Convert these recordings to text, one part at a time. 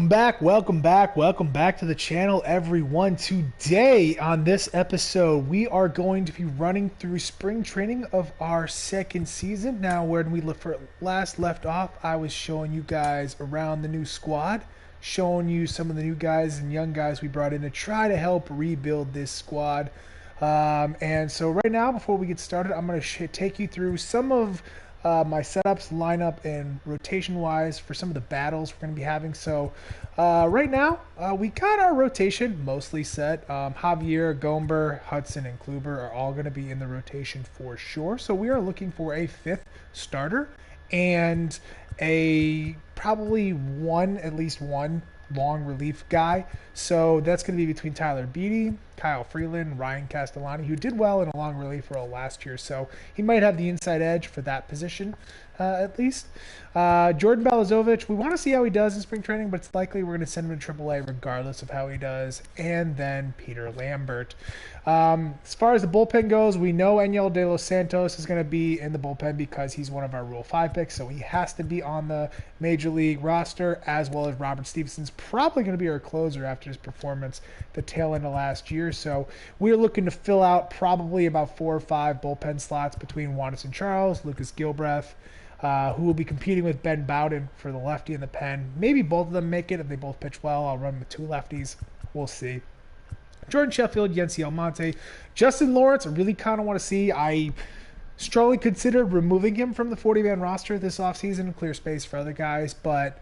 Welcome back to the channel, everyone. Today, on this episode, we are going to be running through spring training of our second season. Now, when we last left off, I was showing you guys around the new squad, showing you some of the new guys and young guys we brought in to try to help rebuild this squad. And so right now, before we get started, I'm going to take you through some of my setups, lineup, and rotation-wise for some of the battles we're going to be having. So right now, we got our rotation mostly set. Javier, Gomber, Hudson, and Kluber are all going to be in the rotation for sure. So we are looking for a fifth starter and at least one long relief guy. So that's going to be between Tyler Beatty, Kyle Freeland, Ryan Castellani, who did well in a long relief role last year. So he might have the inside edge for that position, at least. Jordan Balazovic, we want to see how he does in spring training, but it's likely we're going to send him to AAA regardless of how he does. And then Peter Lambert. As far as the bullpen goes, we know Enyel De Los Santos is going to be in the bullpen because he's one of our Rule 5 picks, so he has to be on the Major League roster, as well as Robert Stevenson's probably going to be our closer after his performance the tail end of last year. So we're looking to fill out probably about 4 or 5 bullpen slots between Wanderson Charles, Lucas Gilbreth, who will be competing with Ben Bowden for the lefty in the pen. Maybe both of them make it if they both pitch well. I'll run with 2 lefties. We'll see. Jordan Sheffield, Yency Almonte, Justin Lawrence, I really kind of want to see. I strongly considered removing him from the 40-man roster this offseason and clear space for other guys, but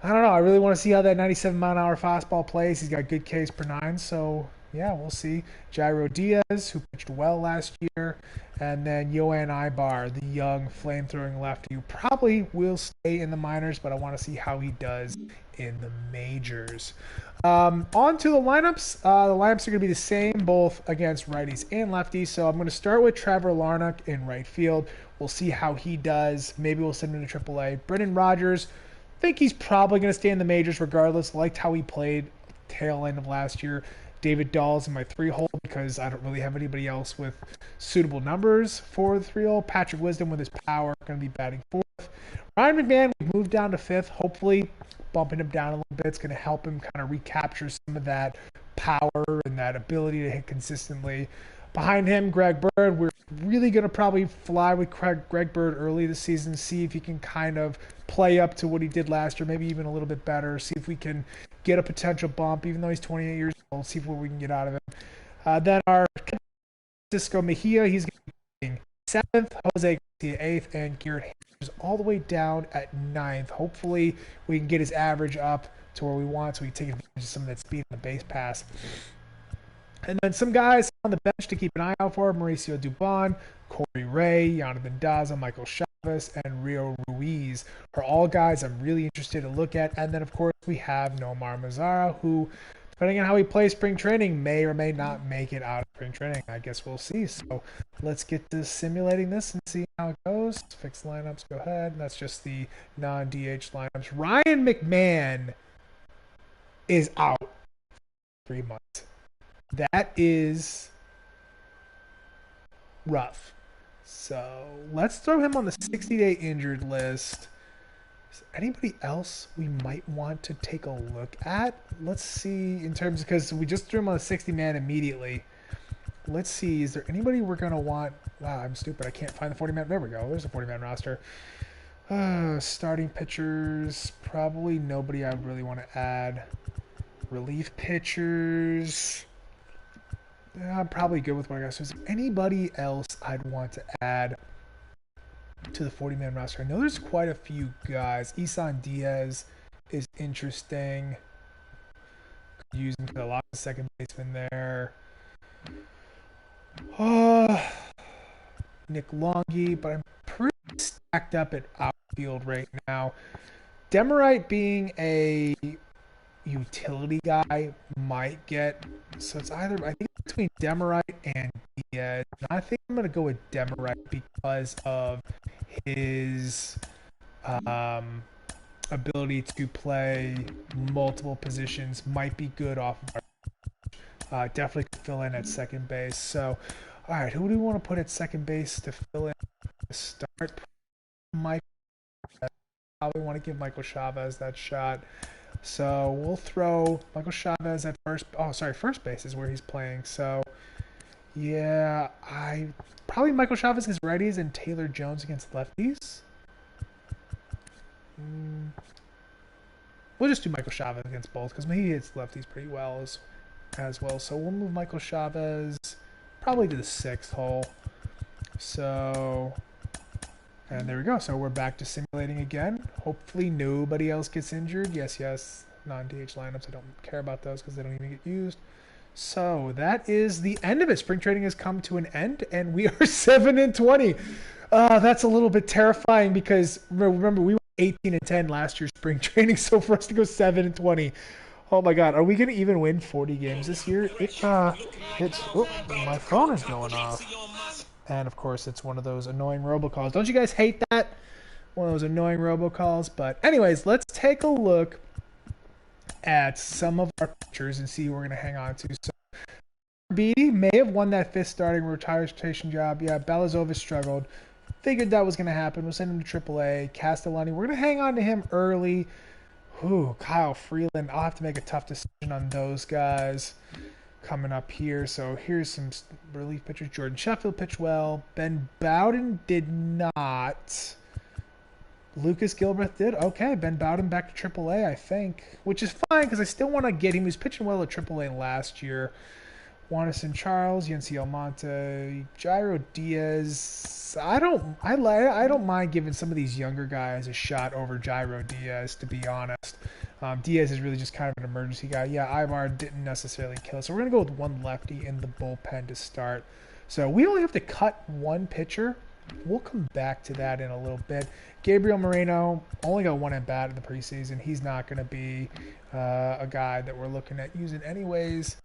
I don't know. I really want to see how that 97-mile-an-hour fastball plays. He's got good Ks per 9, so yeah, we'll see. Jairo Diaz, who pitched well last year, and then Yohan Ibar, the young flame-throwing lefty, who probably will stay in the minors, but I want to see how he does in the majors. On to the lineups. The lineups are going to be the same, both against righties and lefties. So I'm going to start with Trevor Larnach in right field. We'll see how he does. Maybe we'll send him to AAA. Brendan Rodgers, I think he's probably going to stay in the majors regardless. Liked how he played tail end of last year. David Dahl's in my 3-hole because I don't really have anybody else with suitable numbers for the 3-hole. Patrick Wisdom with his power going to be batting 4th. Ryan McMahon, we've moved down to 5th. Hopefully bumping him down a little bit. It's going to help him kind of recapture some of that power and that ability to hit consistently. Behind him, Greg Bird. We're really going to probably fly with Greg Bird early this season, see if he can kind of play up to what he did last year, maybe even a little bit better, see if we can get a potential bump, even though he's 28 years old, see what we can get out of him. Then our Francisco Mejia, he's going to be 7th, Jose Garcia 8th, and Garrett Hayes all the way down at 9th. Hopefully we can get his average up to where we want so we can take advantage of some of that speed on the base pass. And then some guys on the bench to keep an eye out for: Mauricio Dubon, Corey Ray, Jonathan Daza, Michael Chavez, and Rio Ruiz are all guys I'm really interested to look at. And then, of course, we have Nomar Mazara, who, depending on how he plays spring training, may or may not make it out of spring training. I guess we'll see. So let's get to simulating this and see how it goes. Fix lineups, go ahead. That's just the non-DH lineups. Ryan McMahon is out for 3 months. That is rough. So let's throw him on the 60-day injured list. Is there anybody else we might want to take a look at? Let's see in terms, because we just threw him on the 60-man immediately. Let's see, is there anybody we're going to want? Wow, I'm stupid. I can't find the 40-man. There we go. There's a 40-man roster. Starting pitchers, probably nobody I would really want to add. Relief pitchers, I'm probably good with what I got. So is there anybody else I'd want to add to the 40-man roster? I know there's quite a few guys. Isan Diaz is interesting. Using a lot of second baseman there. Nick Longy, but I'm pretty stacked up at outfield right now. Demerite being a utility guy might get, so it's either, I think, between Demerite and Diaz. I think I'm going to go with Demerite because of his ability to play multiple positions. Might be good off of our definitely could fill in at second base. So all right, who do we want to put at second base to fill in to start? Mike, probably want to give Michael Chavez that shot. So we'll throw Michael Chavez at first. Oh, sorry, first base is where he's playing. So yeah, I probably Michael Chavez against righties and Taylor Jones against lefties. We'll just do Michael Chavez against both because he hits lefties pretty well as well. So we'll move Michael Chavez probably to the 6th hole. So, and there we go. So we're back to simulating again. Hopefully nobody else gets injured. Yes, yes. Non-DH lineups. I don't care about those because they don't even get used. So that is the end of it. Spring training has come to an end, and we are 7-20. That's a little bit terrifying because remember we were 18-10 last year spring training. So for us to go 7-20, oh my God, are we gonna even win 40 games this year? My phone is going off, and of course it's one of those annoying robocalls. Don't you guys hate that? One of those annoying robocalls. But anyways, let's take a look at some of our pitchers and see who we're going to hang on to. So Beatty may have won that 5th starting rotation job. Yeah, Balazovic struggled. Figured that was going to happen. We'll send him to AAA. Castellani, we're going to hang on to him early. Ooh, Kyle Freeland. I'll have to make a tough decision on those guys coming up here. So here's some relief pitchers. Jordan Sheffield pitched well. Ben Bowden did not. Lucas Gilbreth did. Okay, Ben Bowden back to AAA, I think, which is fine because I still want to get him. He was pitching well at AAA last year. Wanderson Charles, Yency Almonte, Jairo Diaz. I don't mind giving some of these younger guys a shot over Jairo Diaz, to be honest. Diaz is really just kind of an emergency guy. Yeah, Ivar didn't necessarily kill. So we're going to go with one lefty in the bullpen to start. So we only have to cut one pitcher. We'll come back to that in a little bit. Gabriel Moreno only got one at bat in the preseason. He's not going to be a guy that we're looking at using anyways.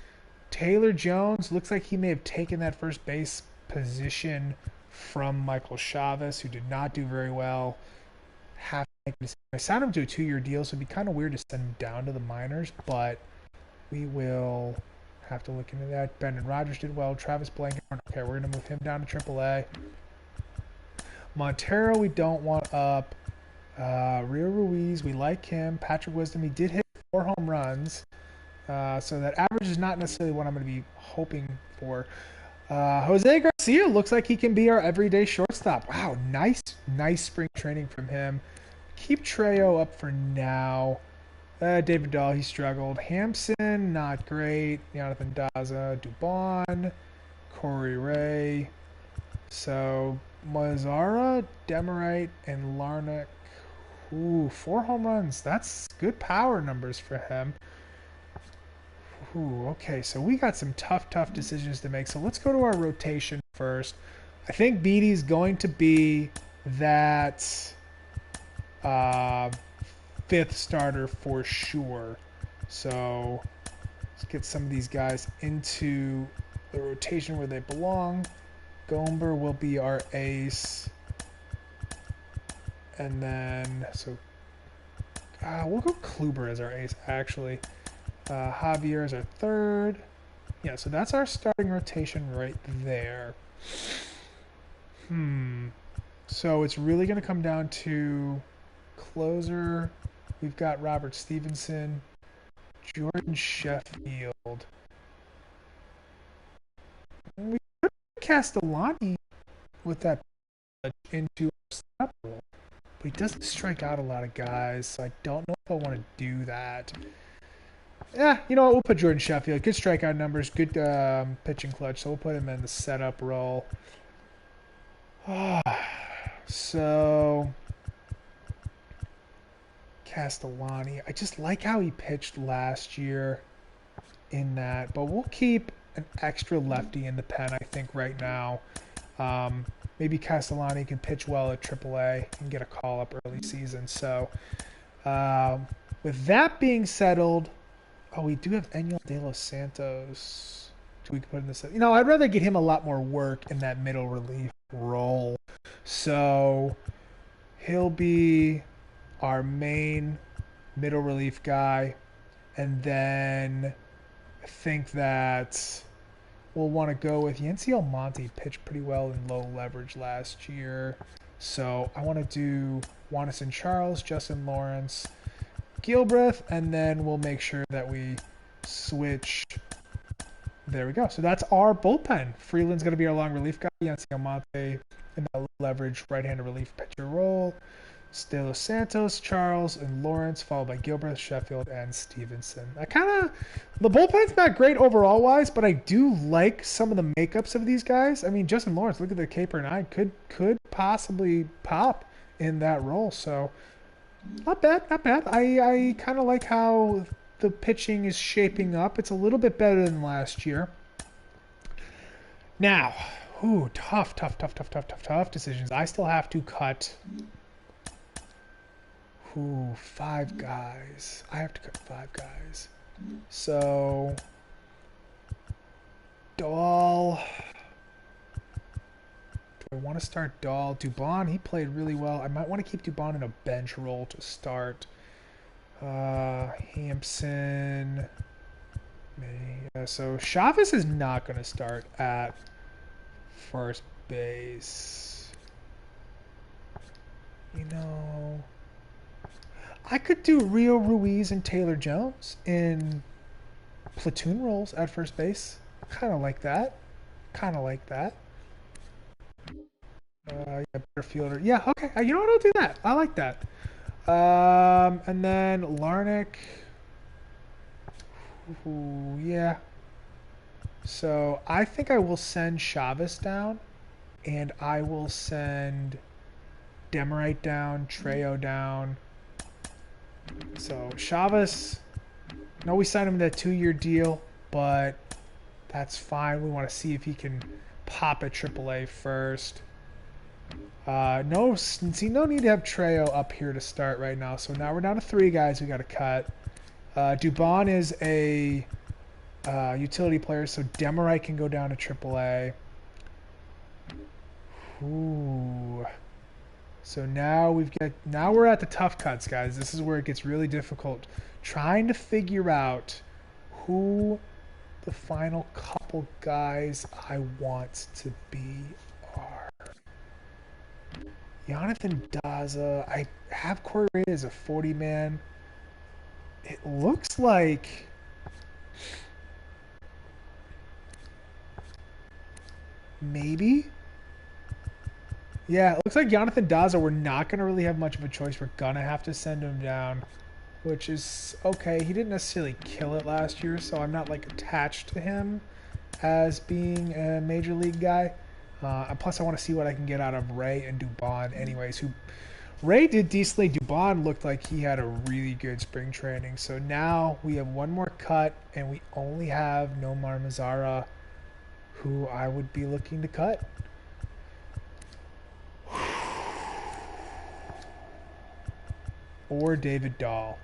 Taylor Jones looks like he may have taken that first base position from Michael Chavez, who did not do very well. I signed him to a 2-year deal, so it'd be kind of weird to send him down to the minors, but we will have to look into that. Brendan Rodgers did well. Travis Blankenhorn, okay, we're going to move him down to AAA. Montero, we don't want up. Rio Ruiz, we like him. Patrick Wisdom, he did hit 4 home runs. So that average is not necessarily what I'm going to be hoping for. Jose Garcia looks like he can be our everyday shortstop. Wow, nice spring training from him. Keep Trejo up for now. David Dahl, he struggled. Hampson, not great. Jonathan Daza, Dubon, Corey Ray. So Mazzara, Demerite, and Larnach. Ooh, 4 home runs. That's good power numbers for him. Ooh, okay, so we got some tough decisions to make. So let's go to our rotation first. I think Beatty's going to be that 5th starter for sure. So let's get some of these guys into the rotation where they belong. Gomber will be our ace. And then, so we'll go Kluber as our ace, actually. Javier is our 3rd. Yeah, so that's our starting rotation right there. So it's really going to come down to closer. We've got Robert Stevenson, Jordan Sheffield. We put Castellani with that into our setup role, but he doesn't strike out a lot of guys, so I don't know if I want to do that. Yeah, you know what? We'll put Jordan Sheffield. Good strikeout numbers, good pitching clutch, so we'll put him in the setup role. So Castellani, I just like how he pitched last year in that, but we'll keep an extra lefty in the pen, I think, right now. Maybe Castellani can pitch well at AAA and get a call up early season. So with that being settled, we do have Enyel De Los Santos. We can put in this. I'd rather get him a lot more work in that middle relief role. So he'll be our main middle relief guy. And then I think that we'll want to go with Yency Almonte. Pitched pretty well in low leverage last year. So I want to do Wanderson Charles, Justin Lawrence, Gilbreth, and then we'll make sure that we switch. There we go. So that's our bullpen. Freeland's going to be our long relief guy. Yancy Almonte in that leverage right-handed relief pitcher role. De Los Santos, Charles, and Lawrence, followed by Gilbreth, Sheffield, and Stevenson. The bullpen's not great overall wise, but I do like some of the makeups of these guys. I mean, Justin Lawrence, look at the Caper 9, could possibly pop in that role. So not bad, not bad. I kind of like how the pitching is shaping up. It's a little bit better than last year. Now, tough decisions. I still have to cut. 5 guys. I have to cut 5 guys. So, Dahl. Do I want to start Dahl? Dubon, he played really well. I might want to keep Dubon in a bench role to start. Hampson. Yeah, so Chavez is not going to start at first base. You know, I could do Rio Ruiz and Taylor Jones in platoon roles at first base. Kind of like that. Yeah, better fielder. Yeah, okay. You know what? I'll do that. I like that. And then Larnick. Yeah. So I think I will send Chavez down, and I will send Demerite down, Trejo down. So Chavez, no, we signed him that 2-year deal, but that's fine. We want to see if he can pop at AAA first. No need to have Trejo up here to start right now. So now we're down to 3 guys we got to cut. Dubon is a utility player, so Demerite can go down to AAA. Ooh. So now we're at the tough cuts, guys. This is where it gets really difficult. Trying to figure out who the final couple guys I want to be are. Jonathan Daza. I have Corey rated as a 40-man. It looks like maybe. Yeah, it looks like Jonathan Daza, we're not going to really have much of a choice. We're going to have to send him down, which is okay. He didn't necessarily kill it last year, so I'm not like attached to him as being a major league guy. Plus, I want to see what I can get out of Ray and Dubon anyways. Ray did decently. Dubon looked like he had a really good spring training. So now we have one more cut, and we only have Nomar Mazara, who I would be looking to cut. Or David Dahl.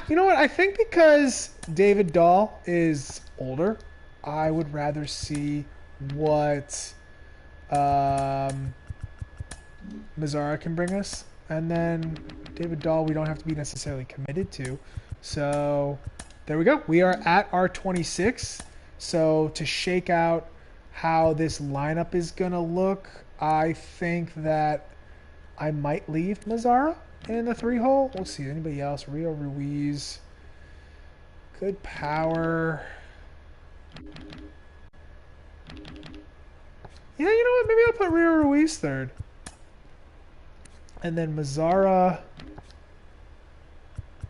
You know what? I think because David Dahl is older, I would rather see what Mazara can bring us. And then David Dahl, we don't have to be necessarily committed to. So there we go. We are at our 26. So to shake out how this lineup is going to look, I think that I might leave Mazara in the 3-hole. We'll see. Anybody else? Rio Ruiz. Good power. Yeah, you know what? Maybe I'll put Rio Ruiz third. And then Mazara.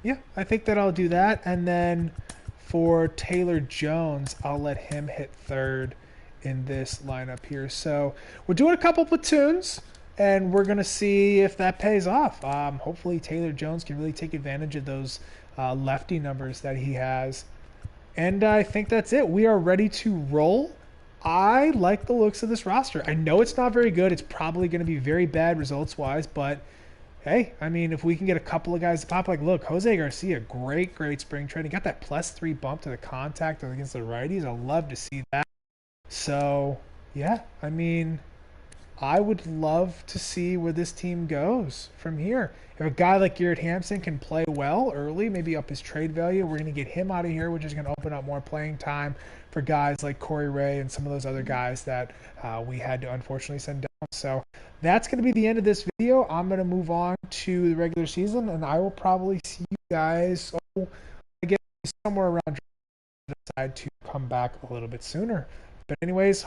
Yeah, I think that I'll do that. And then for Taylor Jones, I'll let him hit third in this lineup here. So we're doing a couple platoons, and we're going to see if that pays off. Hopefully Taylor Jones can really take advantage of those lefty numbers that he has. And I think that's it. We are ready to roll. I like the looks of this roster. I know it's not very good. It's probably going to be very bad results-wise, but hey, I mean, if we can get a couple of guys to pop, like, look, Jose Garcia, great spring training. Got that +3 bump to the contact against the righties. I love to see that. So, yeah, I mean, I would love to see where this team goes from here. If a guy like Garrett Hampson can play well early, maybe up his trade value, we're going to get him out of here, which is going to open up more playing time for guys like Corey Ray and some of those other guys that we had to unfortunately send down. So that's going to be the end of this video. I'm going to move on to the regular season, and I will probably see you guys, I guess, somewhere around, decide to come back a little bit sooner. But anyways,